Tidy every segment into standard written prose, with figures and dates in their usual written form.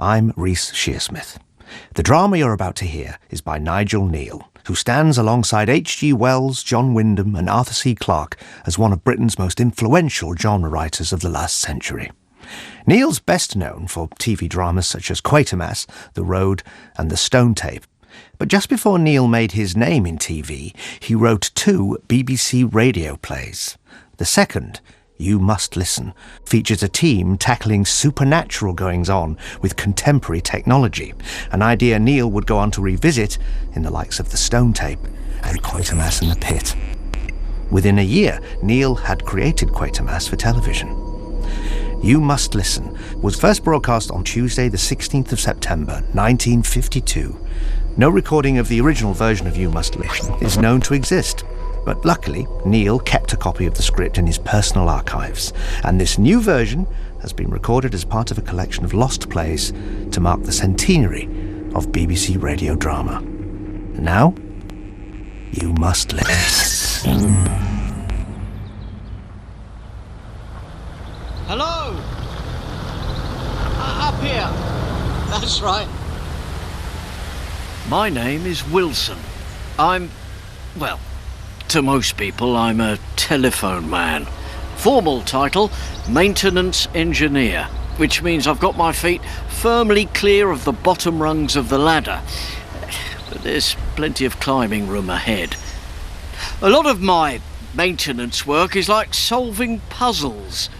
I'm Rhys Shearsmith. The drama you're about to hear is by Nigel Kneale, who stands alongside H.G. Wells, John Wyndham and Arthur C. Clarke as one of Britain's most influential genre writers of the last century. Kneale's best known for TV dramas such as Quatermass, The Road and The Stone Tape. But just before Kneale made his name in TV, he wrote 2 BBC radio plays. The second, You Must Listen, features a team tackling supernatural goings-on with contemporary technology, an idea Kneale would go on to revisit in the likes of The Stone Tape and Quatermass and the Pit. Within a year, Kneale had created Quatermass for television. You Must Listen was first broadcast on Tuesday the 16th of September 1952. No recording of the original version of You Must Listen is known to exist. But luckily, Kneale kept a copy of the script in his personal archives, and this new version has been recorded as part of a collection of lost plays to mark the centenary of BBC radio drama. Now, You Must Listen. Hello? Up here. That's right. My name is Wilson. To most people, I'm a telephone man. Formal title, maintenance engineer, which means I've got my feet firmly clear of the bottom rungs of the ladder. But there's plenty of climbing room ahead. A lot of my maintenance work is like solving puzzles,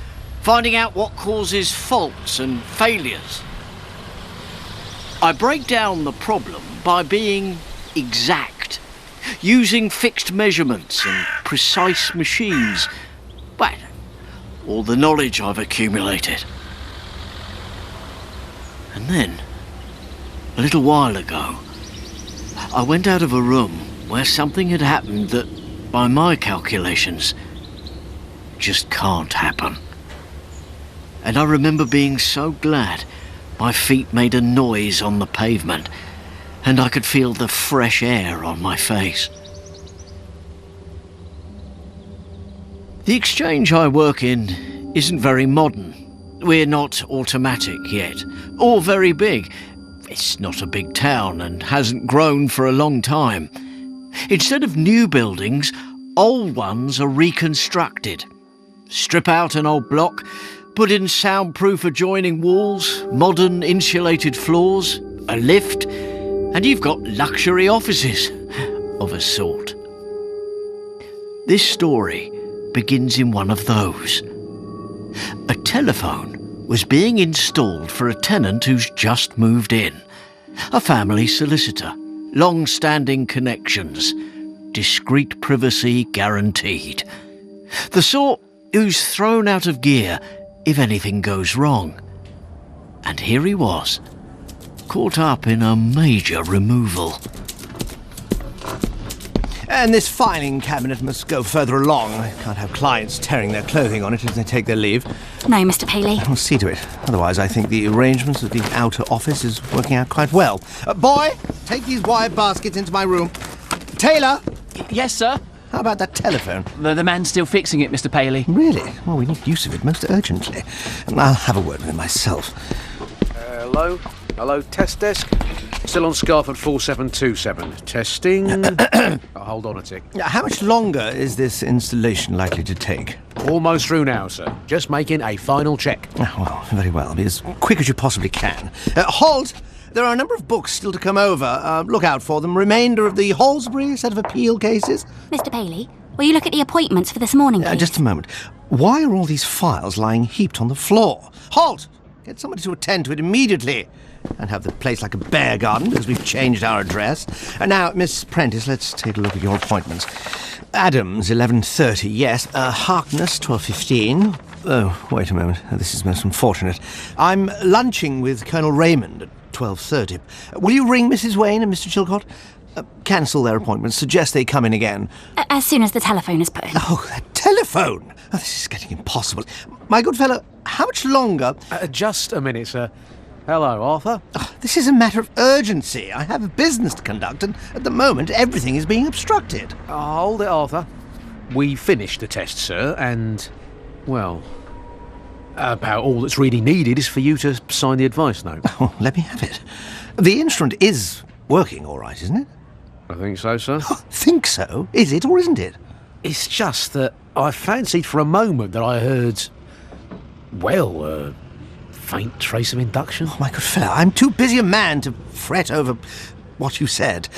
finding out what causes faults and failures. I break down the problem by being exact, using fixed measurements and precise machines. But all the knowledge I've accumulated. And then, a little while ago, I went out of a room where something had happened that, by my calculations, just can't happen. And I remember being so glad my feet made a noise on the pavement and I could feel the fresh air on my face. The exchange I work in isn't very modern. We're not automatic yet, or very big. It's not a big town and hasn't grown for a long time. Instead of new buildings, old ones are reconstructed. Strip out an old block, put in soundproof adjoining walls, modern insulated floors, a lift, and you've got luxury offices of a sort. This story begins in one of those. A telephone was being installed for a tenant who's just moved in. A family solicitor, long-standing connections, discreet privacy guaranteed. The sort who's thrown out of gear if anything goes wrong. And here he was, caught up in a major removal. And this filing cabinet must go further along. I can't have clients tearing their clothing on it as they take their leave. No, Mr. Paley. I'll see to it. Otherwise, I think the arrangements of the outer office is working out quite well. Boy, take these wire baskets into my room. Taylor! Yes, sir? How about that telephone? The man's still fixing it, Mr. Paley. Really? Well, we need use of it most urgently. I'll have a word with him myself. Hello? Hello, test desk? Still on Scarford 4727. Testing. Hold on a tick. How much longer is this installation likely to take? Almost through now, sir. Just making a final check. Oh, well, very well. Be as quick as you possibly can. Halt! There are a number of books still to come over. Look out for them. Remainder of the Halsbury set of appeal cases. Mr. Paley, will you look at the appointments for this morning, please? Just a moment. Why are all these files lying heaped on the floor? Halt! Get somebody to attend to it immediately. And have the place like a bear garden because we've changed our address. And now, Miss Prentice, let's take a look at your appointments. Adams, 11:30, yes. Harkness, 12:15. Oh, wait a moment. This is most unfortunate. I'm lunching with Colonel Raymond at 12:30. Will you ring Mrs. Wayne and Mr. Chilcott? Cancel their appointments. Suggest they come in again. As soon as the telephone is put in. Oh, that telephone! Oh, this is getting impossible. My good fellow, how much longer... Just a minute, sir. Hello, Arthur. Oh, this is a matter of urgency. I have a business to conduct, and at the moment, everything is being obstructed. Hold it, Arthur. We finished the test, sir, and... well, About all that's really needed is for you to sign the advice note. Oh, let me have it. The instrument is working all right, isn't it? I think so, sir. Think so? Is it or isn't it? It's just that I fancied for a moment that I heard, well, a faint trace of induction. Oh, my good fellow, I'm too busy a man to fret over what you said.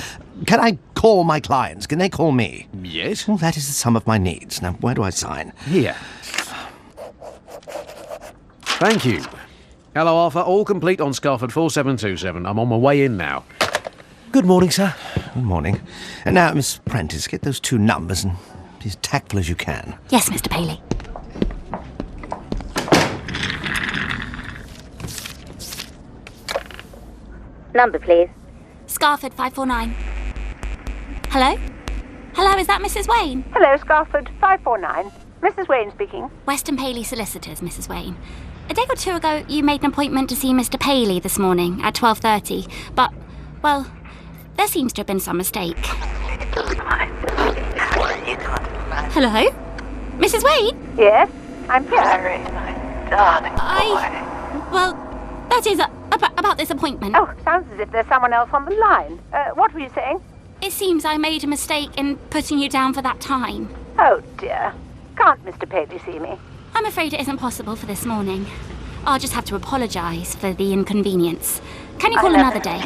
Can I call my clients? Can they call me? Yes. Well, that is the sum of my needs. Now, where do I sign? Here. Thank you. Hello, Arthur. All complete on Scarford 4727. I'm on my way in now. Good morning, sir. Good morning. And now, Miss Prentice, get those 2 numbers and be as tactful as you can. Yes, Mr. Paley. Number, please. Scarford 549. Hello? Hello, is that Mrs. Wayne? Hello, Scarford 549. Mrs. Wayne speaking. Weston Paley Solicitors, Mrs. Wayne. A day or 2 ago, you made an appointment to see Mr. Paley this morning at 12:30, but, well, there seems to have been some mistake. Hello? Mrs. Wayne? Yes, I'm here. Harry, my darling boy. Well, that is about this appointment. Oh, sounds as if there's someone else on the line. What were you saying? It seems I made a mistake in putting you down for that time. Oh, dear. Can't Mr. Paley see me? I'm afraid it isn't possible for this morning. I'll just have to apologise for the inconvenience. Can you call another day?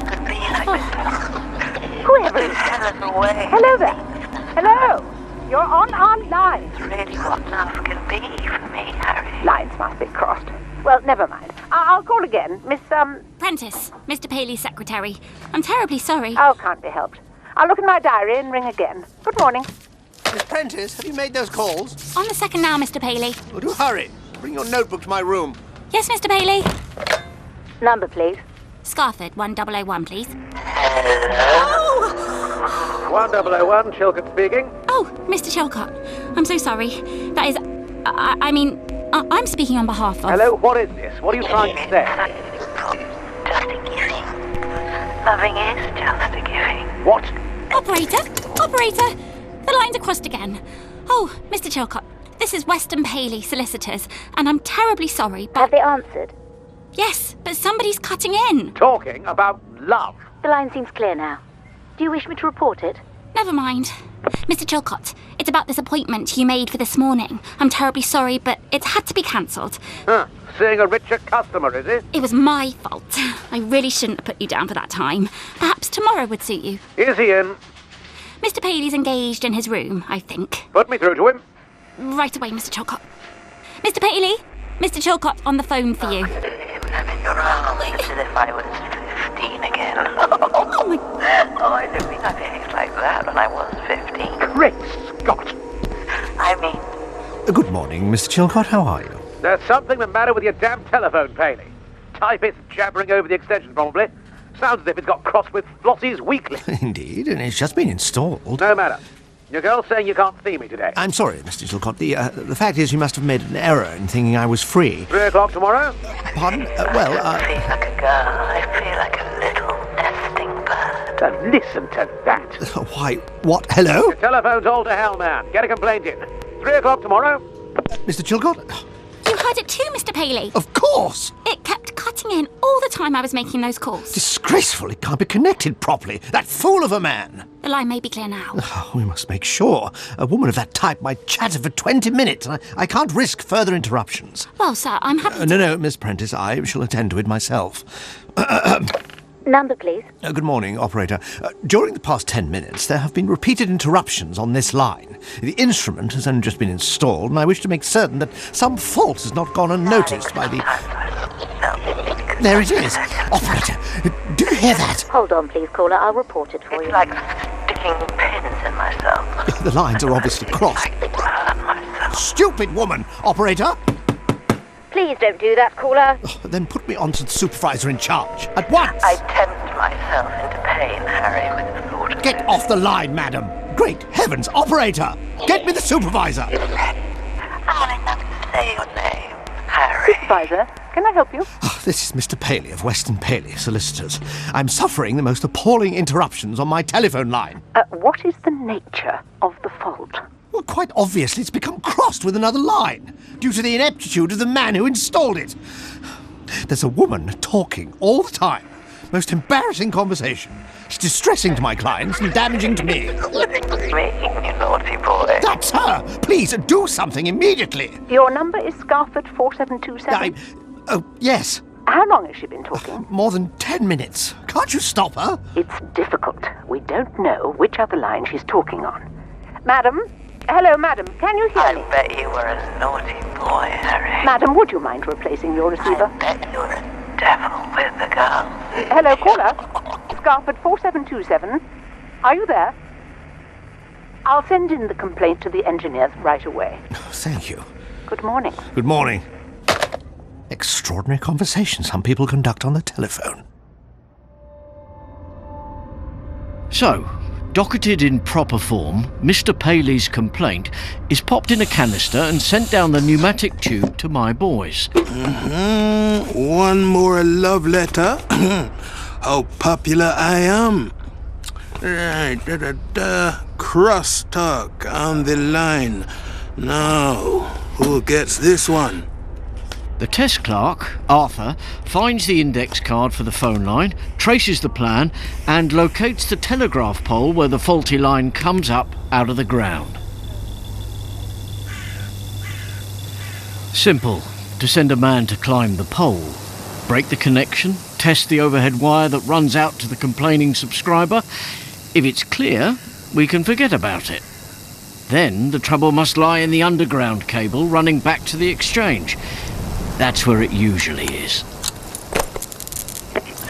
Whoever is away. Hello there. Hello. You're on our line. It's really what love can be for me, Harry. Lines must be crossed. Well, never mind. I'll call again. Miss, Prentice, Mr. Paley's secretary. I'm terribly sorry. Oh, can't be helped. I'll look in my diary and ring again. Good morning. Miss Prentice, have you made those calls? On the second now, Mr. Paley. Well, do hurry. Bring your notebook to my room. Yes, Mr. Paley? Number, please. Scarford 1001, please. 1001, Chilcott speaking. Oh, Mr. Chilcott. I'm so sorry. That is... I'm speaking on behalf of... Hello, what is this? What are you trying to say? Just a giving. Loving is just a giving. What? Operator! The lines are crossed again. Oh, Mr. Chilcott, this is Weston Paley Solicitors, and I'm terribly sorry, but... Have they answered? Yes, but somebody's cutting in. Talking about love. The line seems clear now. Do you wish me to report it? Never mind. Mr. Chilcott, it's about this appointment you made for this morning. I'm terribly sorry, but it's had to be cancelled. Seeing a richer customer, is it? It was my fault. I really shouldn't have put you down for that time. Perhaps tomorrow would suit you. Is he in? Mr. Paley's engaged in his room, I think. Put me through to him. Right away, Mr. Chilcott. Mr. Paley? Mr. Chilcott on the phone for you. Your arms as if I was 15 again. Oh, my... Oh, I didn't mean I behaved like that when I was 15. Great Scott! I mean... Good morning, Mr. Chilcott. How are you? There's something the matter with your damn telephone, Paley. Typist jabbering over the extension, probably. Sounds as if it's got crossed with Flossie's Weekly. Indeed, and it's just been installed. No matter. Your girl's saying you can't see me today. I'm sorry, Mr. Chilcott. The fact is you must have made an error in thinking I was free. 3 o'clock tomorrow? Pardon? I feel like a girl. I feel like a little nesting bird. Listen to that. Why, what? Hello? Your telephone's all to hell, man. Get a complaint in. 3 o'clock tomorrow? Mr. Chilcott? You heard it too, Mr. Paley. Of course! It kept cutting in all the time I was making those calls. Disgraceful. It can't be connected properly. That fool of a man. The line may be clear now. Oh, we must make sure. A woman of that type might chatter for 20 minutes, and I can't risk further interruptions. Well, sir, I'm happy to... No, Miss Prentice, I shall attend to it myself. Number, please. Good morning, operator. During the past 10 minutes, there have been repeated interruptions on this line. The instrument has only just been installed, and I wish to make certain that some fault has not gone unnoticed by the... There it is. Operator, do you hear that? Hold on, please, caller. I'll report it for It's you. like sticking pins in myself. The lines are obviously crossed. I burn myself. Stupid woman, operator! Please don't do that, caller. Then put me on to the supervisor in charge. At once! I tempt myself into pain, Harry, with the thought of Get off the line, madam! Great heavens, operator! Get me the supervisor! I never say your name, Harry. Supervisor, can I help you? This is Mr. Paley of Weston Paley Solicitors. I'm suffering the most appalling interruptions on my telephone line. What is the nature of the fault? Well, quite obviously it's become crossed with another line, due to the ineptitude of the man who installed it. There's a woman talking all the time. Most embarrassing conversation. It's distressing to my clients and damaging to me. Me, you naughty boy. That's her! Please, do something immediately! Your number is Scarford 4727. Oh, yes. How long has she been talking? More than 10 minutes. Can't you stop her? It's difficult. We don't know which other line she's talking on. Madam? Hello, madam. Can you hear me? I bet you were a naughty boy, Harry. Madam, would you mind replacing your receiver? I bet you're a devil with the girl. Hello, caller. Scarford 4727. Are you there? I'll send in the complaint to the engineers right away. Thank you. Good morning. Good morning. Extraordinary conversation some people conduct on the telephone. So, docketed in proper form, Mr. Paley's complaint is popped in a canister and sent down the pneumatic tube to my boys. One more love letter. How popular I am. Right, crosstalk on the line. Now, who gets this one? The test clerk, Arthur, finds the index card for the phone line, traces the plan, and locates the telegraph pole where the faulty line comes up out of the ground. Simple. To send a man to climb the pole, break the connection, test the overhead wire that runs out to the complaining subscriber. If it's clear, we can forget about it. Then the trouble must lie in the underground cable running back to the exchange. That's where it usually is.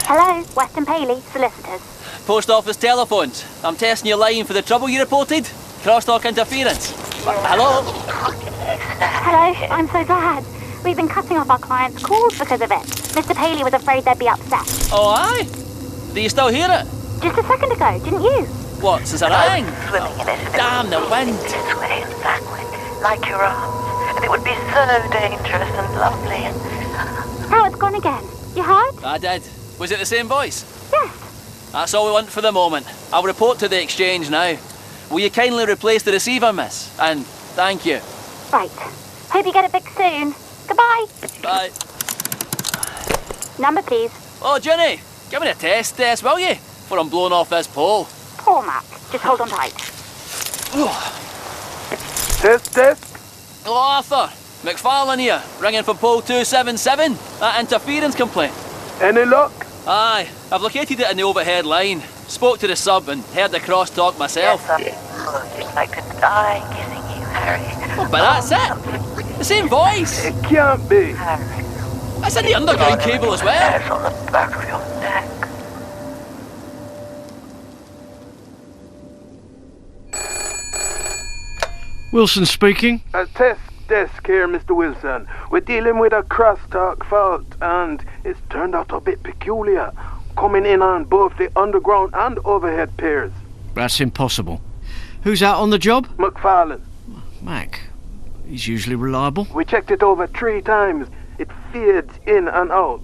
Hello, Weston Paley, solicitors. Post office telephones. I'm testing your line for the trouble you reported. Crosstalk interference. Hello? Hello, I'm so glad. We've been cutting off our clients' calls because of it. Mr. Paley was afraid they'd be upset. Oh, aye? Do you still hear it? Just a second ago, didn't you? What, since I rang? Swimming in it. Damn the wind. This way and that way, like your arms. And it would be so dangerous and lovely and... Now it's gone again. You heard? I did. Was it the same voice? Yes. That's all we want for the moment. I'll report to the exchange now. Will you kindly replace the receiver, miss? And thank you. Right. Hope you get it fixed soon. Goodbye. Bye. Number, please. Oh, Jenny, give me a test, will you? Before I'm blown off this pole. Poor Mac. Just hold on tight. Test. Hello, Arthur. McFarlane here, ringing from pole 277. That interference complaint. Any luck? Aye, I've located it in the overhead line. Spoke to the sub and heard the crosstalk myself. Yes, I'd like to die kissing you, Harry. Oh, but that's it. The same voice. It can't be. Harry. That's in the underground cable as well. Hairs on the back of your neck. Wilson speaking. Test desk here, Mr. Wilson. We're dealing with a crosstalk fault, and it's turned out a bit peculiar, coming in on both the underground and overhead pairs. That's impossible. Who's out on the job? McFarlane. Mac. He's usually reliable. We checked it over 3 times. It fades in and out.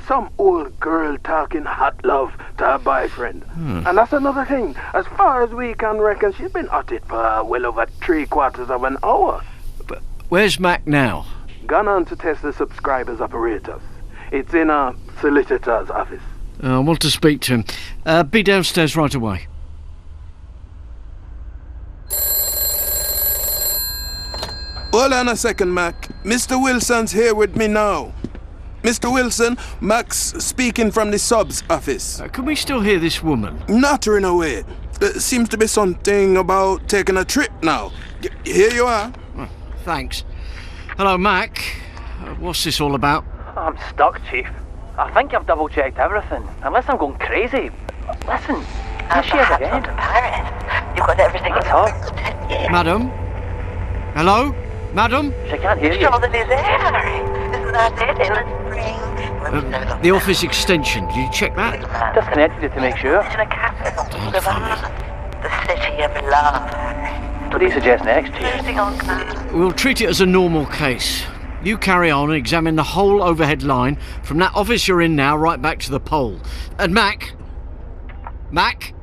Some old girl talking hot love to her boyfriend. And that's another thing. As far as we can reckon, she's been at it for well over 3/4 of an hour. But where's Mac now? Gone on to test the subscriber's apparatus. It's in a solicitor's office. I want to speak to him. Be downstairs right away. Hold on a second, Mac. Mr. Wilson's here with me now. Mr. Wilson, Mac's speaking from the sub's office. Can we still hear this woman? Nattering away. Seems to be something about taking a trip now. Here you are. Thanks. Hello, Mac. What's this all about? I'm stuck, Chief. I think I've double-checked everything. Unless I'm going crazy. Listen, here she is again. Paris. You've got everything That's her. Madam? Hello? Madam? She can't hear you. Stronger than his air, Harry. Isn't that it? In the spring. The office extension. Did you check that? Disconnected it to make sure. In a capital. The city of love. What do you suggest next, Chief? Losing on ground. We'll treat it as a normal case. You carry on and examine the whole overhead line from that office you're in now right back to the pole. And Mac? Mac?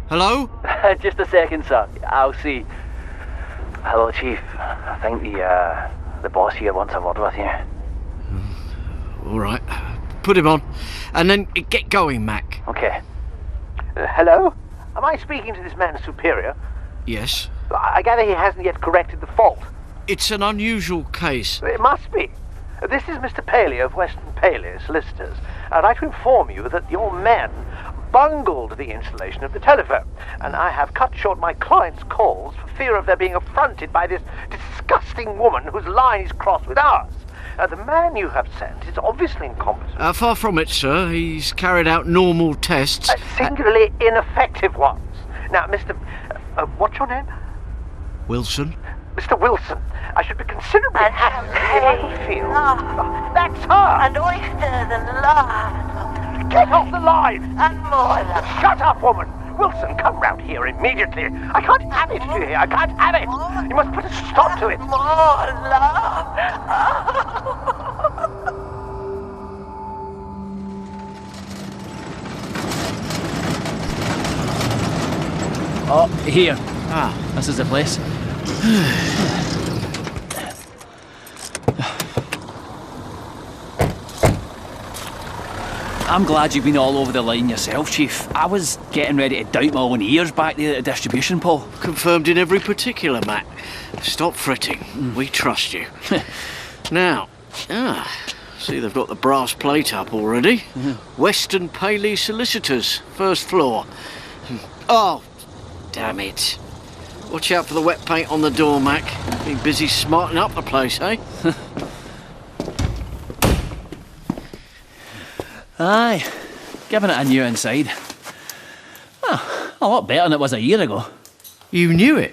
Hello? Just a second, sir. I'll see. Hello, Chief. I think the boss here wants a word with you. All right. Put him on. And then get going, Mac. Okay. Hello? Am I speaking to this man's superior? Yes. I gather he hasn't yet corrected the fault. It's an unusual case. It must be. This is Mr. Paley of Weston Paley Solicitors. I'd like to inform you that your men bungled the installation of the telephone, and I have cut short my client's calls for fear of their being affronted by this disgusting woman whose line is crossed with ours. The man you have sent is obviously incompetent. Far from it, sir. He's carried out normal tests. Singularly ineffective ones. Now, Mr. What's your name? Wilson. Mr. Wilson, I should be considerably happier if I could feel... That's her! And oysters and lard. Get off the line! And more lard. Shut up, woman! Wilson, come round here immediately. I can't have it, do you hear? I can't have it. You must put a stop to it. More love. Oh, here. This is the place. I'm glad you've been all over the line yourself, Chief. I was getting ready to doubt my own ears back there at the distribution pole. Confirmed in every particular, Mac. Stop fretting. We trust you. Now, see they've got the brass plate up already. Weston Paley Solicitors, first floor. Oh, damn it. Watch out for the wet paint on the door, Mac. Been busy smarting up the place, eh? Aye, giving it a new inside. A lot better than it was a year ago. You knew it?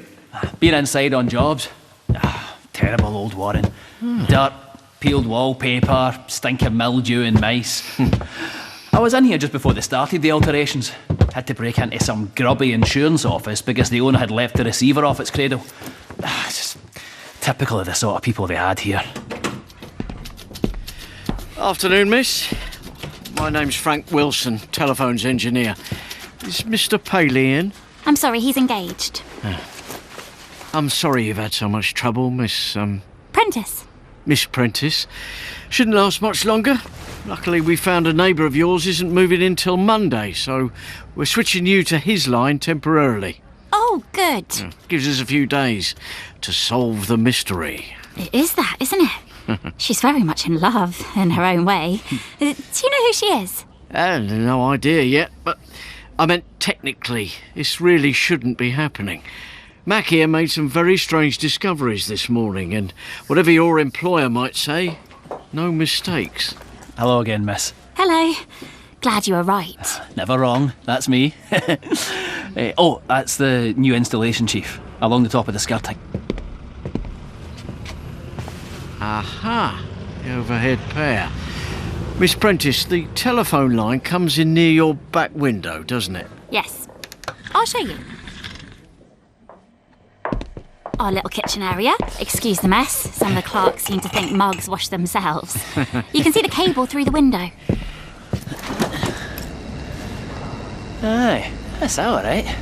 Being inside on jobs. Terrible old Warren. Dirt, peeled wallpaper, stinking mildew and mice. I was in here just before they started the alterations. Had to break into some grubby insurance office because the owner had left the receiver off its cradle. It's just typical of the sort of people they had here. Afternoon, miss. My name's Frank Wilson, telephones engineer. Is Mr. Paley in? I'm sorry, he's engaged. I'm sorry you've had so much trouble, Miss Prentice. Miss Prentice. Shouldn't last much longer. Luckily, we found a neighbour of yours isn't moving in till Monday, so we're switching you to his line temporarily. Oh, good. Gives us a few days to solve the mystery. It is that, isn't it? She's very much in love, in her own way. Do you know who she is? No idea yet, but I meant technically, this really shouldn't be happening. Mac here made some very strange discoveries this morning, and whatever your employer might say, no mistakes. Hello again, miss. Hello. Glad you were right. Never wrong, that's me. Oh, that's the new installation, Chief, along the top of the skirting. Aha, the overhead pair. Miss Prentice, the telephone line comes in near your back window, doesn't it? Yes. I'll show you. Our little kitchen area. Excuse the mess. Some of the clerks seem to think mugs wash themselves. You can see the cable through the window. Aye, that's all right.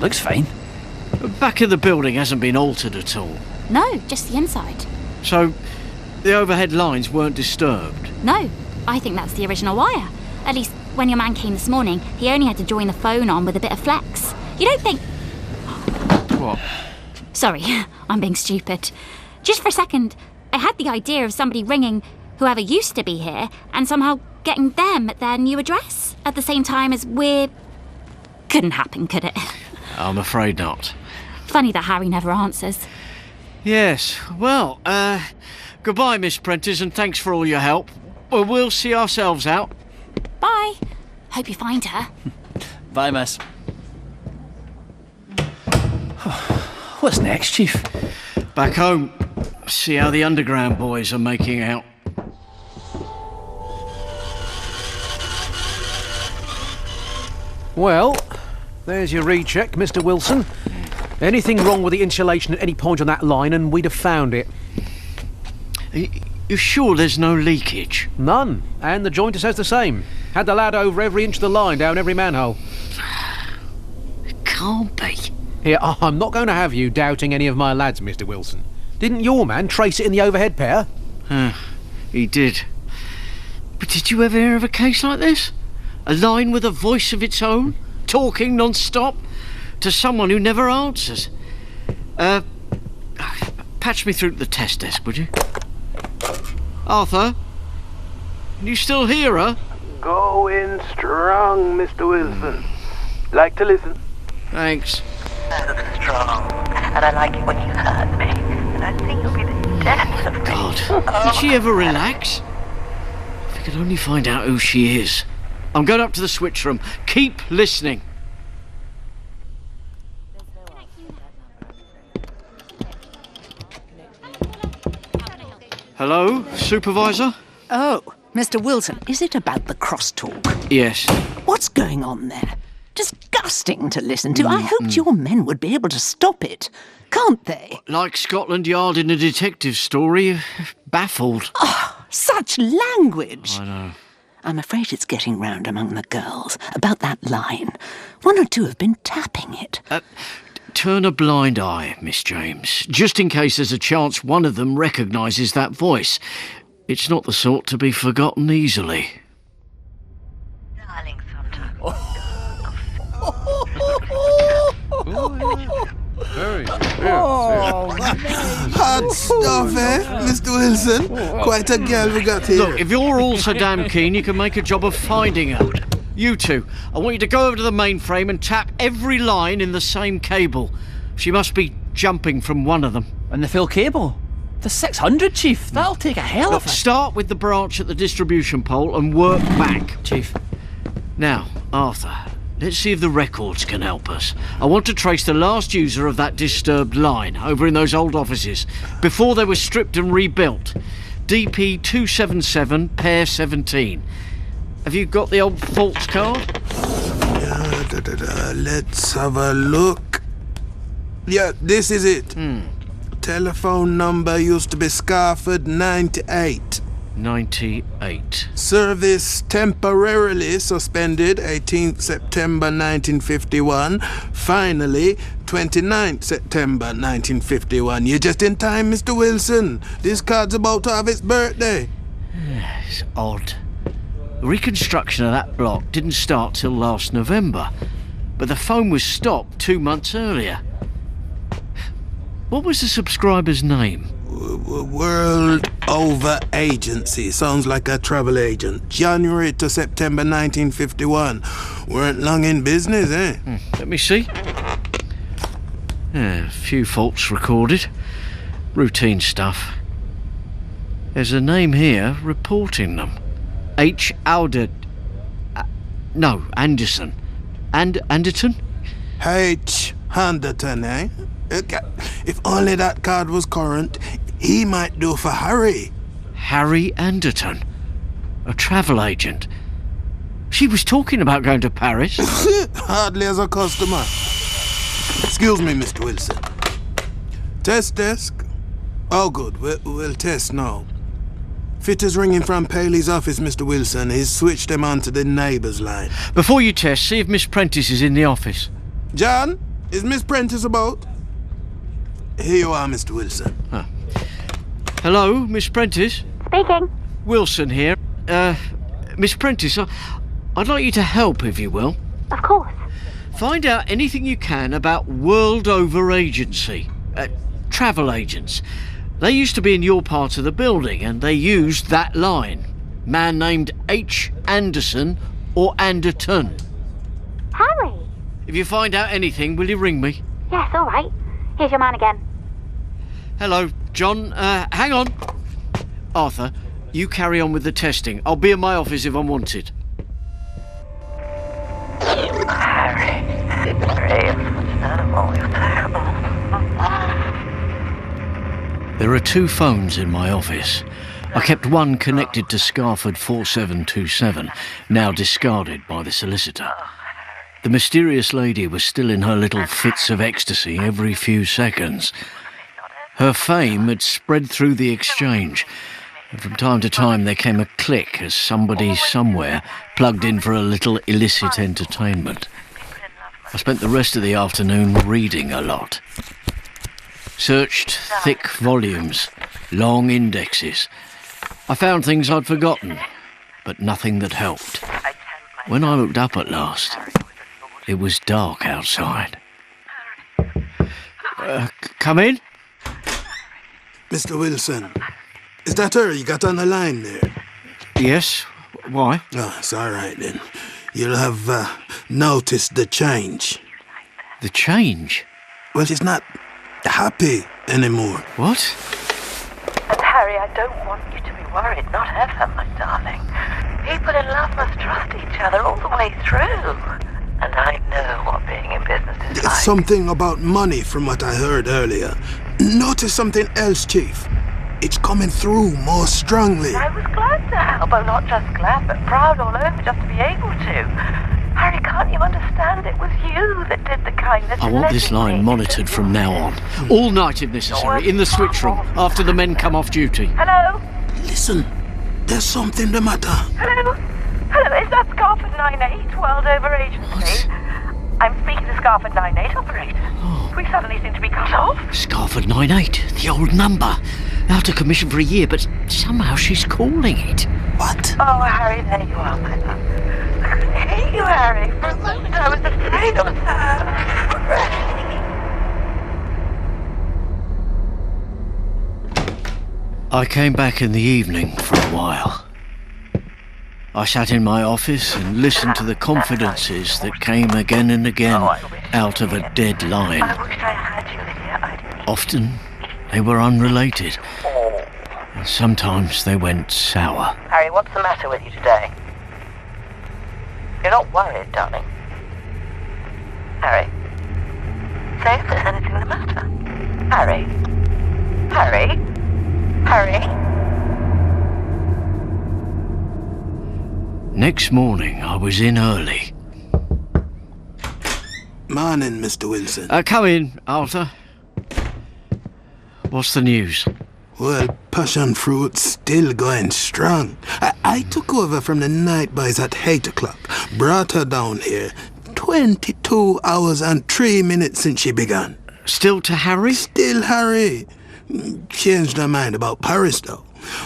Looks fine. The back of the building hasn't been altered at all. No, just the inside. So, the overhead lines weren't disturbed? No, I think that's the original wire. At least, when your man came this morning, he only had to join the phone on with a bit of flex. You don't think... What? Sorry, I'm being stupid. Just for a second, I had the idea of somebody ringing whoever used to be here and somehow getting them at their new address at the same time as we're... Couldn't happen, could it? I'm afraid not. Funny that Harry never answers. Yes, well, goodbye, Miss Prentice, and thanks for all your help. Well, we'll see ourselves out. Bye. Hope you find her. Bye, miss. What's next, Chief? Back home. See how the underground boys are making out. Well, there's your recheck, Mr. Wilson. Anything wrong with the insulation at any point on that line and we'd have found it. You sure there's no leakage? None. And the jointer says the same. Had the lad over every inch of the line down every manhole. It can't be. Here, I'm not going to have you doubting any of my lads, Mr. Wilson. Didn't your man trace it in the overhead pair? He did. But did you ever hear of a case like this? A line with a voice of its own, talking non-stop, to someone who never answers. Patch me through to the test desk, would you? Arthur? Can you still hear her? Going strong, Mr. Wilson. Like to listen? Thanks. So strong. And I like it when you hurt me. And I think you'll be the death of me. God, did she ever relax? If I could only find out who she is. I'm going up to the switch room. Keep listening. Hello, Supervisor? Oh, Mr. Wilson, is it about the crosstalk? Yes. What's going on there? Disgusting to listen to. I hoped your men would be able to stop it. Can't they? Like Scotland Yard in a detective story, baffled. Oh, such language. I know. I'm afraid it's getting round among the girls about that line. One or two have been tapping it. Turn a blind eye, Miss James, just in case there's a chance one of them recognises that voice. It's not the sort to be forgotten easily. Darling, sometimes. Very good. Hot stuff, eh, Mr. Wilson? Quite a girl we got here. Look, if you're all so damn keen, you can make a job of finding her. You two, I want you to go over to the mainframe and tap every line in the same cable. She must be jumping from one of them. And the full cable? The 600, Chief. That'll take a hell of a... Start with the branch at the distribution pole and work back. Chief. Now, Arthur, let's see if the records can help us. I want to trace the last user of that disturbed line over in those old offices, before they were stripped and rebuilt. DP 277, pair 17. Have you got the old faults card? Let's have a look. Yeah, this is it. Telephone number used to be Scarford 98. 98. Service temporarily suspended 18th September 1951. Finally, 29th September 1951. You're just in time, Mr. Wilson. This card's about to have its birthday. It's odd. The reconstruction of that block didn't start till last November, but the phone was stopped 2 months earlier. What was the subscriber's name? World Over Agency. Sounds like a travel agent. January to September 1951. Weren't long in business, eh? Let me see. A few faults recorded. Routine stuff. There's a name here reporting them. H. Alder... Anderson. Anderton? H. Anderton, eh? If only that card was current, he might do for Harry. Harry Anderton? A travel agent? She was talking about going to Paris. Hardly as a customer. Excuse me, Mr. Wilson. Test desk? Oh, good. We'll test now. Fitter's ringing from Paley's office, Mr. Wilson. He's switched them onto the neighbour's line. Before you test, see if Miss Prentice is in the office. John, is Miss Prentice about? Here you are, Mr. Wilson. Hello, Miss Prentice? Speaking. Wilson here. Miss Prentice, I'd like you to help, if you will. Of course. Find out anything you can about World Over Agency. Travel agents. They used to be in your part of the building, and they used that line. Man named H. Anderson or Anderton. Harry? If you find out anything, will you ring me? Yes, all right. Here's your man again. Hello, John. Hang on. Arthur, you carry on with the testing. I'll be in my office if I'm wanted. Harry, brave animal, you're terrible. There are 2 phones in my office. I kept one connected to Scarford 4727, now discarded by the solicitor. The mysterious lady was still in her little fits of ecstasy every few seconds. Her fame had spread through the exchange, and from time to time there came a click as somebody somewhere plugged in for a little illicit entertainment. I spent the rest of the afternoon reading a lot. Searched thick volumes, long indexes. I found things I'd forgotten, but nothing that helped. When I looked up at last, it was dark outside. Come in? Mr. Wilson, is that her you got on the line there? Yes. Why? Oh, it's all right then. You'll have noticed the change. The change? Well, she's not happy anymore. What? And Harry, I don't want you to be worried, not ever, my darling. People in love must trust each other all the way through. And I know what being in business is like. Something about money from what I heard earlier. Notice something else, Chief. It's coming through more strongly. I was glad to help. Oh, not just glad, but proud all over just to be able to. Harry, can't you understand it was you that did the kindness? I want this line monitored from now on. All night if necessary, in the switch room, after the men come off duty. Hello? Listen, there's something the matter. Hello? Hello, is that Scarford 98, World Over Agency? I'm speaking to Scarford 98 operator. We suddenly seem to be cut off. Scarford 98, the old number. Out of commission for a year, but somehow she's calling it. What? Oh, Harry, there you are, my love. I couldn't hear you, Harry. For a moment I was afraid of her. I came back in the evening for a while. I sat in my office and listened to the confidences that came again and again out of a dead line. I wish I had you here. Often they were unrelated. And sometimes they went sour. Harry, what's the matter with you today? You're not worried, darling. Harry? Say if there's anything the matter. Harry? Harry? Harry? Next morning, I was in early. Morning, Mr. Wilson. Come in, Arthur. What's the news? Well, passion fruit's still going strong. I took over from the night boys at 8 o'clock. Brought her down here. 22 hours and 3 minutes since she began. Still to Harry? Still Harry. Changed her mind about Paris, though.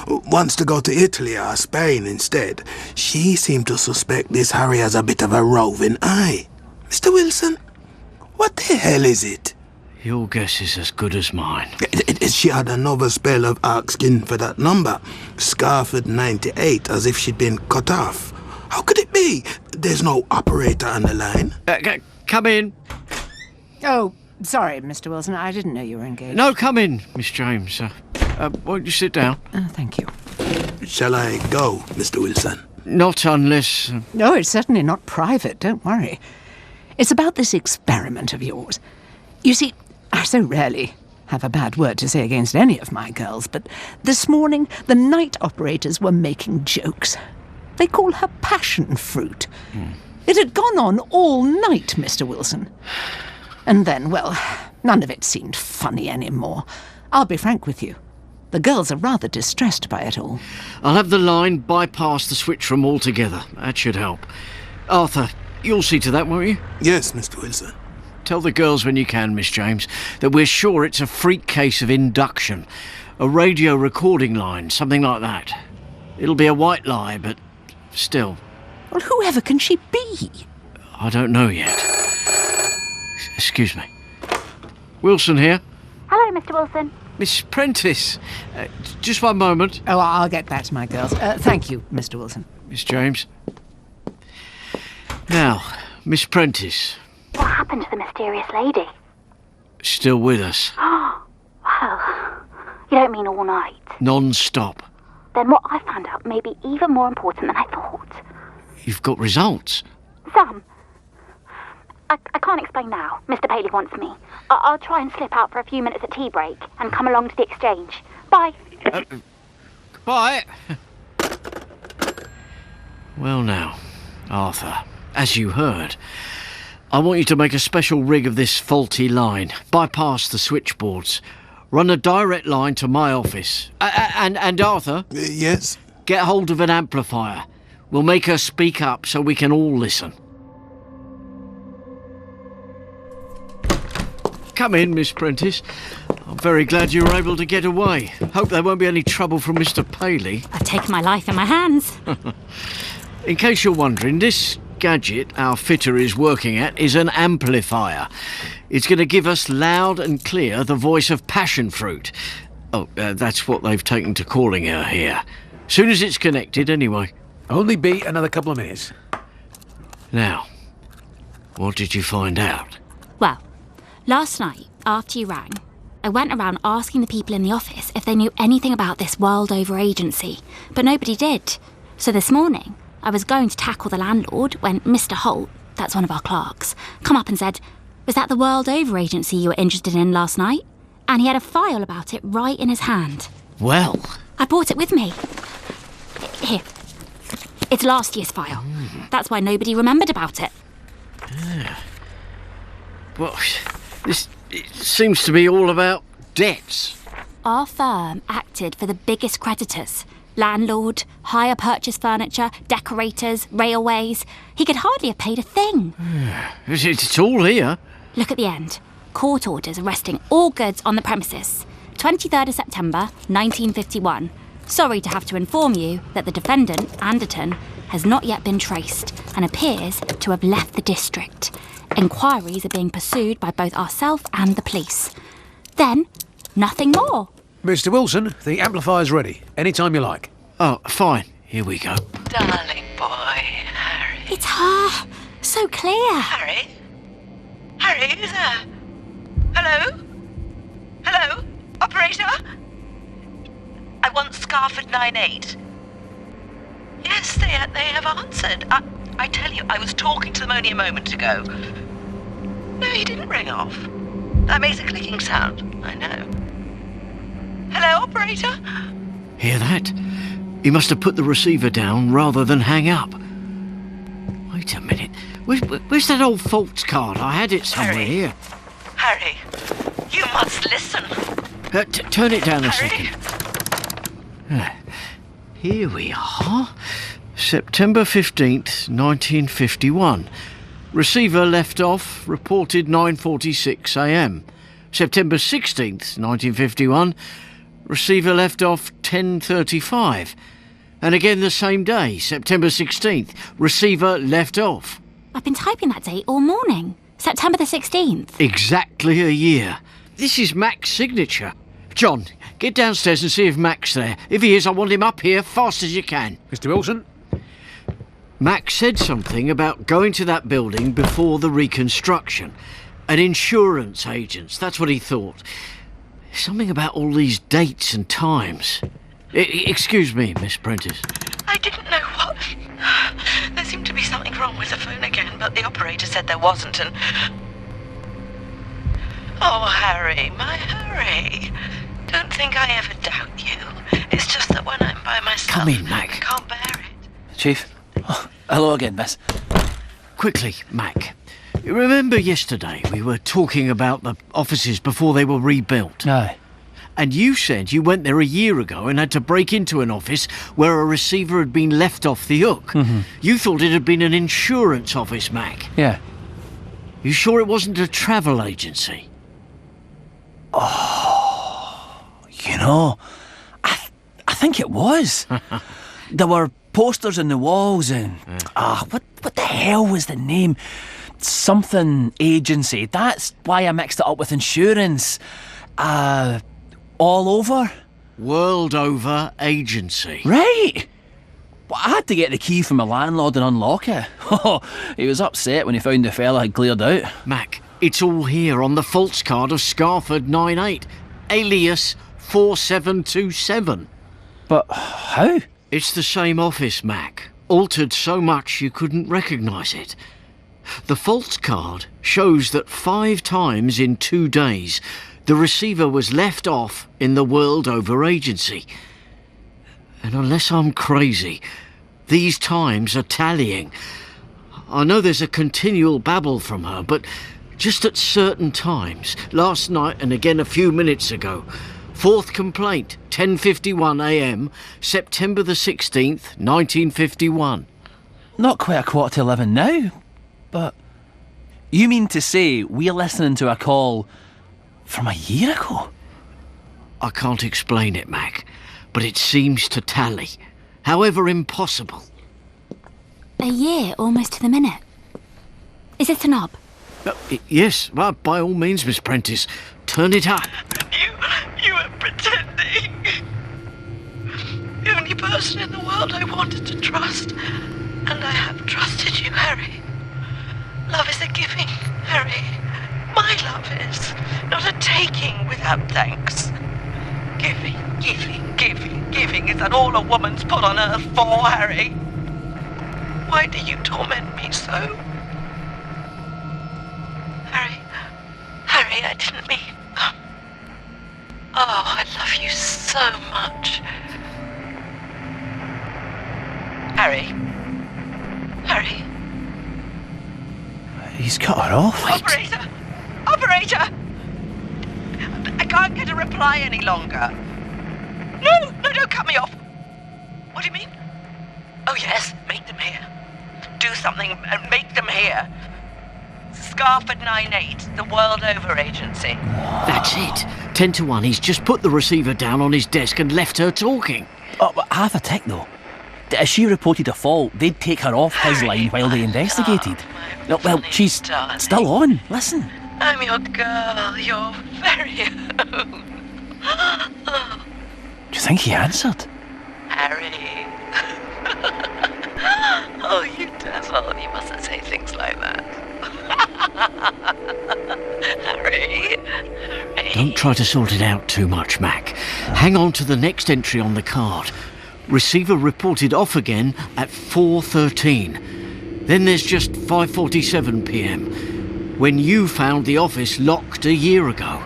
Wants to go to Italy or Spain instead. She seemed to suspect this Harry has a bit of a roving eye. Mr. Wilson, what the hell is it? Your guess is as good as mine. She had another spell of asking for that number. Scarford 98, as if she'd been cut off. How could it be? There's no operator on the line. Come in. Oh, sorry, Mr. Wilson. I didn't know you were engaged. No, come in, Miss James. Won't you sit down? Thank you. Shall I go, Mr. Wilson? Not unless... No, it's certainly not private. Don't worry. It's about this experiment of yours. You see, I so rarely have a bad word to say against any of my girls, but this morning the night operators were making jokes. They call her passion fruit. It had gone on all night, Mr. Wilson. And then, well, none of it seemed funny anymore. I'll be frank with you. The girls are rather distressed by it all. I'll have the line bypass the switch room altogether. That should help. Arthur, you'll see to that, won't you? Yes, Mr. Wilson. Tell the girls when you can, Miss James, that we're sure it's a freak case of induction. A radio recording line, something like that. It'll be a white lie, but still. Well, whoever can she be? I don't know yet. Excuse me. Wilson here. Hello, Mr. Wilson. Miss Prentice. Just one moment. Oh, I'll get back to my girls. Thank you, Mr. Wilson. Miss James. Now, Miss Prentice. What happened to the mysterious lady? Still with us. Oh, well, you don't mean all night. Non-stop. Then what I found out may be even more important than I thought. You've got results. Some. I can't explain now. Mr. Paley wants me. I'll try and slip out for a few minutes at tea break and come along to the exchange. Bye. Bye. Well now, Arthur, as you heard, I want you to make a special rig of this faulty line, bypass the switchboards, run a direct line to my office. And Arthur? Yes? Get hold of an amplifier. We'll make her speak up so we can all listen. Come in, Miss Prentice. I'm very glad you were able to get away. Hope there won't be any trouble from Mr. Paley. I've taken my life in my hands. In case you're wondering, this gadget our fitter is working at is an amplifier. It's going to give us loud and clear the voice of passion fruit. Oh, that's what they've taken to calling her here. Soon as it's connected, anyway. Only be another couple of minutes. Now, what did you find out? Well, last night, after you rang, I went around asking the people in the office if they knew anything about this World Over agency, but nobody did. So this morning, I was going to tackle the landlord when Mr. Holt, that's one of our clerks, come up and said, "Was that the World Over agency you were interested in last night?" And he had a file about it right in his hand. Well, I brought it with me. Here. It's last year's file. That's why nobody remembered about it. Yeah. Well, it seems to be all about debts. Our firm acted for the biggest creditors. Landlord, hire purchase furniture, decorators, railways. He could hardly have paid a thing. It's all here. Look at the end. Court orders arresting all goods on the premises. 23rd of September, 1951. Sorry to have to inform you that the defendant, Anderton, has not yet been traced and appears to have left the district. Inquiries are being pursued by both ourselves and the police. Then, nothing more. Mr. Wilson, the amplifier's ready. Anytime you like. Oh, fine. Here we go. Darling boy, Harry. It's her. So clear. Harry? Harry, who's there? Hello? Hello? Operator? I want Scarford 98. Yes, they have answered. I tell you, I was talking to them only a moment ago. No, he didn't ring off. That makes a clicking sound. I know. Hello, operator? Hear that? He must have put the receiver down rather than hang up. Wait a minute. Where's that old faults card? I had it somewhere here. Harry, you must listen. Turn it down a second. Here we are. September 15th, 1951. Receiver left off, reported 9:46 a.m. September 16th, 1951. Receiver left off 10:35. And again the same day, September 16th. Receiver left off. I've been typing that date all morning. September the 16th. Exactly a year. This is Mac's signature. John, get downstairs and see if Mac's there. If he is, I want him up here fast as you can. Mr. Wilson? Mac said something about going to that building before the reconstruction. An insurance agent, that's what he thought. Something about all these dates and times. Excuse me, Miss Prentice. I didn't know what. There seemed to be something wrong with the phone again, but the operator said there wasn't, and... Oh, Harry, my Harry. Don't think I ever doubt you. It's just that when I'm by myself, Come in, Mac. I can't bear it. Chief. Oh, hello again, miss. Quickly, Mac. You remember yesterday we were talking about the offices before they were rebuilt? Aye. And you said you went there a year ago and had to break into an office where a receiver had been left off the hook. Mm-hmm. You thought it had been an insurance office, Mac. Yeah. You sure it wasn't a travel agency? Oh, you know, I think it was. There were posters on the walls and... what the hell was the name? Something agency. That's why I mixed it up with insurance. All Over? World Over Agency. Right! Well, I had to get the key from my landlord and unlock it. He was upset when he found the fella had cleared out. Mac, it's all here on the false card of Scarford 98, alias 4727. But how? It's the same office, Mac. Altered so much you couldn't recognise it. The false card shows that 5 times in 2 days the receiver was left off in the World Over agency. And unless I'm crazy, these times are tallying. I know there's a continual babble from her, but just at certain times, last night and again a few minutes ago. 4th complaint, 10:51 a.m, September the 16th, 1951. Not quite 11:15 now, but... You mean to say we're listening to a call From a year ago? I can't explain it, Mac, but it seems to tally. However impossible. A year, almost to the minute. Is this a knob? Yes, well, by all means, Miss Prentice. Turn it up. You were pretending. The only person in the world I wanted to trust. And I have trusted you, Harry. Love is a giving, Harry. My love is, not a taking without thanks. Giving, giving, giving, giving. Is that all a woman's put on earth for, Harry? Why do you torment me so? Harry, I didn't mean... Oh, I love you so much. Harry. He's cut her off. Operator! I can't get a reply any longer. No, don't cut me off. What do you mean? Oh, yes, make them hear. Do something and make them hear. Scarford 98, the World Over Agency. That's it. 10 to 1. He's just put the receiver down on his desk and left her talking. Oh, but half a tick, though. If she reported a fault, they'd take her off his line while they investigated. No, well, she's still on. Listen. I'm your girl, your very own. Do you think he answered? Harry. Oh, you devil. You mustn't say things like that. Harry. Don't try to sort it out too much, Mac. Hang on to the next entry on the card. Receiver reported off again at 4:13. Then there's just 5:47 p.m. when you found the office locked a year ago.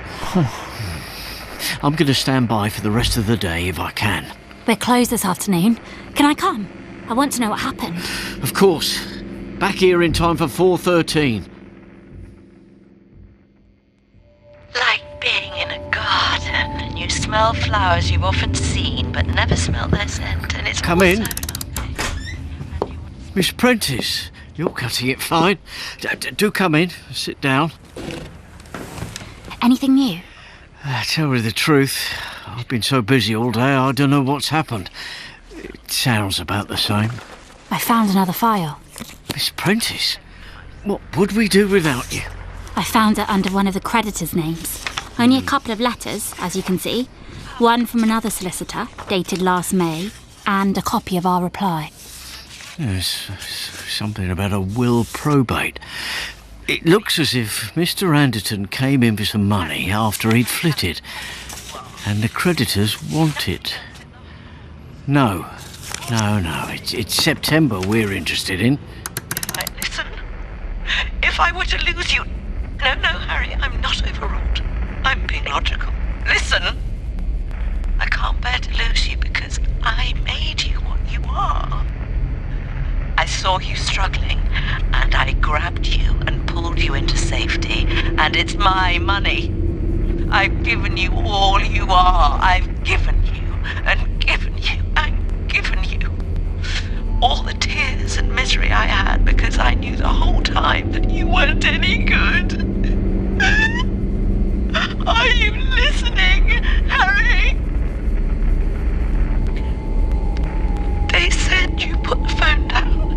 I'm going to stand by for the rest of the day if I can. We're closed this afternoon. Can I come? I want to know what happened. Of course. Back here in time for 4:13. Like being in a garden and you smell flowers you've often seen but never smelt their scent, and it's Come in. Miss Prentice, you're cutting it fine. Do come in. Sit down. Anything new? Tell you the truth, I've been so busy all day I don't know what's happened. It sounds about the same. I found another file. Miss Prentice, what would we do without you? I found it under one of the creditors' names. Only a couple of letters, as you can see. One from another solicitor, dated last May, and a copy of our reply. There's something about a will probate. It looks as if Mr. Anderton came in for some money after he'd flitted, and the creditors want it. No, it's September we're interested in. Listen, if I were to lose you... No, Harry, I'm not overwrought. I'm being logical. Listen, I can't bear to lose you because I made you what you are. I saw you struggling, and I grabbed you and pulled you into safety, and it's my money. I've given you all you are. I've given you, and given you, and given you. All the tears and misery I had because I knew the whole time that you weren't any good. Are you listening, Harry? They said you put the phone down,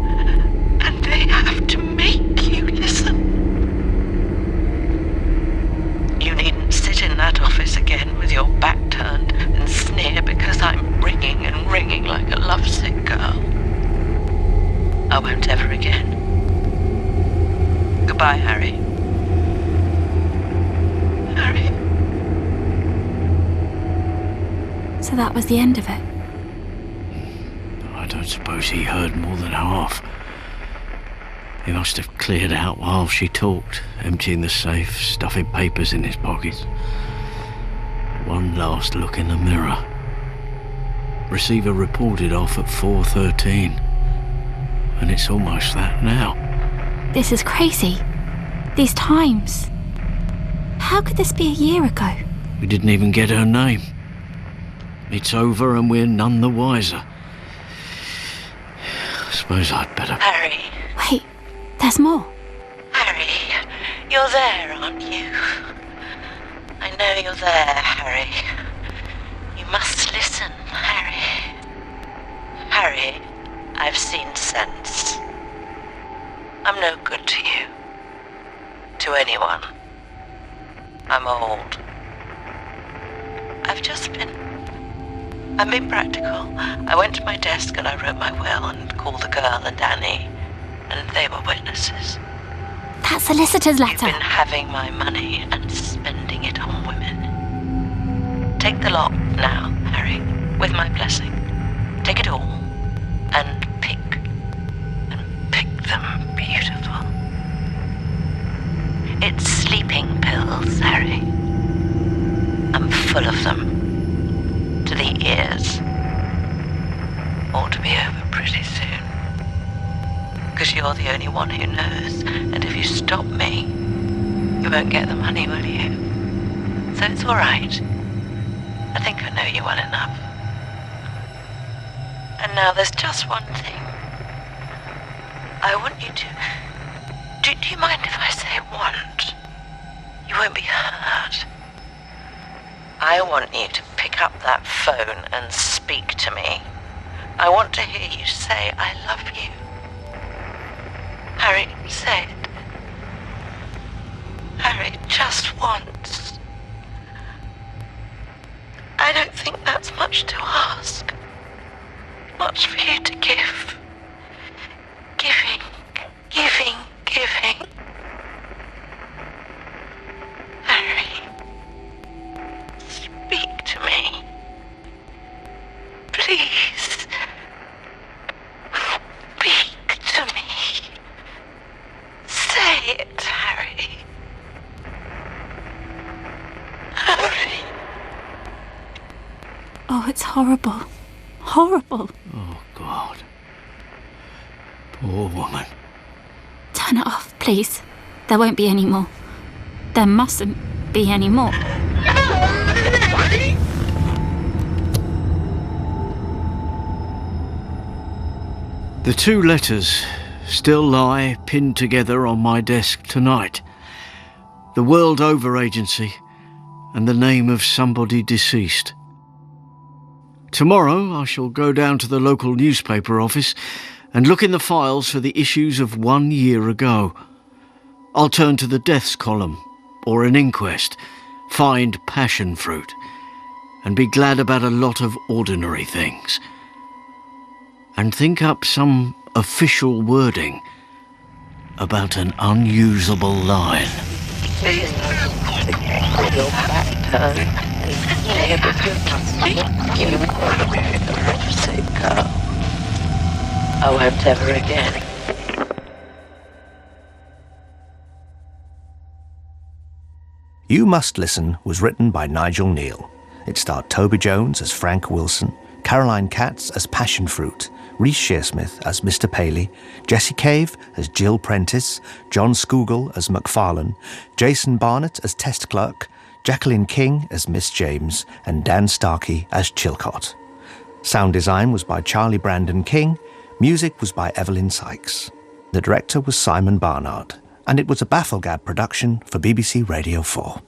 and they have to make you listen. You needn't sit in that office again with your back turned and sneer because I'm ringing and ringing like a lovesick girl. I won't ever again. Goodbye, Harry. Harry. So that was the end of it. I don't suppose he heard more than half. He must have cleared out while she talked, emptying the safe, stuffing papers in his pockets. One last look in the mirror. Receiver reported off at 4:13. And it's almost that now. This is crazy. These times. How could this be a year ago? We didn't even get her name. It's over and we're none the wiser. I suppose I'd better... Harry. Wait, there's more. Harry, you're there, aren't you? I know you're there, Harry. You must listen, Harry. Harry, I've seen sense. I'm no good to you. To anyone. I'm old. I'm being practical. I went to my desk and I wrote my will and called the girl and Annie, and they were witnesses. That solicitor's letter. You've been having my money and spending it on women. Take the lot now, Harry, with my blessing. Take it all and pick them beautiful. It's sleeping pills, Harry. I'm full of them. To the ears. Ought to be over pretty soon. Because you're the only one who knows, and if you stop me, you won't get the money, will you? So it's all right. I think I know you well enough. And now there's just one thing. I want you to... Do you mind if I say want? You won't be hurt. I want you to pick up that phone and speak to me. I want to hear you say, I love you. Harry, say it. Harry, just once. I don't think that's much to ask. Much for you to give. Giving. Harry, speak to me. Please. Speak to me. Say it, Harry. Harry. Oh, it's horrible. Horrible. Oh, God. Poor woman. Turn it off, please. There won't be any more. There mustn't be any more. The two letters still lie pinned together on my desk tonight. The World Over Agency and the name of somebody deceased. Tomorrow I shall go down to the local newspaper office and look in the files for the issues of 1 year ago. I'll turn to the deaths column or an inquest, find passion fruit, and be glad about a lot of ordinary things. And think up some official wording about an unusable line. Your back turn and sick girl. I won't ever again. You Must Listen was written by Nigel Neal. It starred Toby Jones as Frank Wilson, Caroline Katz as Passion Fruit, Rhys Shearsmith as Mr. Paley, Jessie Cave as Jill Prentice, John Scougal as McFarlane, Jason Barnett as Test Clerk, Jacqueline King as Miss James, and Dan Starkey as Chilcott. Sound design was by Charlie Brandon King. Music was by Evelyn Sykes. The director was Simon Barnard, and it was a Bafflegab production for BBC Radio 4.